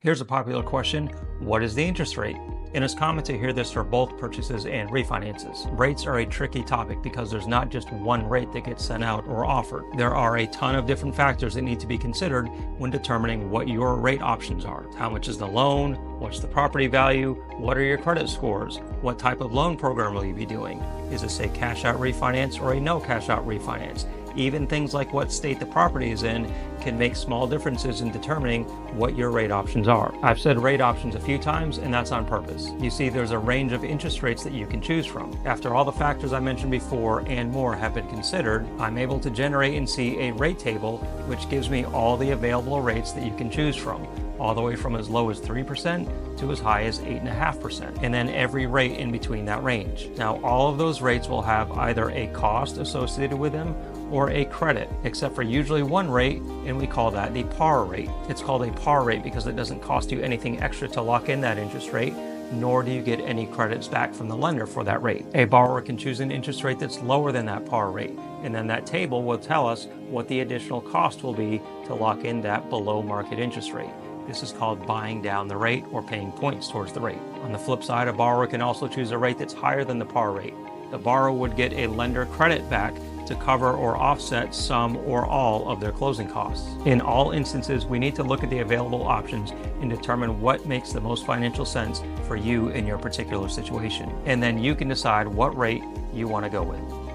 Here's a popular question: what is the interest rate? And it's common to hear this for both purchases and refinances. Rates are a tricky topic because there's not just one rate that gets sent out or offered. There are a ton of different factors that need to be considered when determining what your rate options are. How much is the loan? What's the property value? What are your credit scores? What type of loan program will you be doing? Is this a cash out refinance or a no cash out refinance? Even things like what state the property is in can make small differences in determining what your rate options are. I've said rate options a few times, and that's on purpose. You see, there's a range of interest rates that you can choose from. After all the factors I mentioned before and more have been considered, I'm able to generate and see a rate table which gives me all the available rates that you can choose from, all the way from as low as 3% to as high as 8.5%, and then every rate in between that range. Now, all of those rates will have either a cost associated with them or a credit, except for usually one rate, and we call that the par rate. It's called a par rate because it doesn't cost you anything extra to lock in that interest rate, nor do you get any credits back from the lender for that rate. A borrower can choose an interest rate that's lower than that par rate, and then that table will tell us what the additional cost will be to lock in that below market interest rate. This is called buying down the rate or paying points towards the rate. On the flip side, a borrower can also choose a rate that's higher than the par rate. The borrower would get a lender credit back to cover or offset some or all of their closing costs. In all instances, we need to look at the available options and determine what makes the most financial sense for you in your particular situation. And then you can decide what rate you want to go with.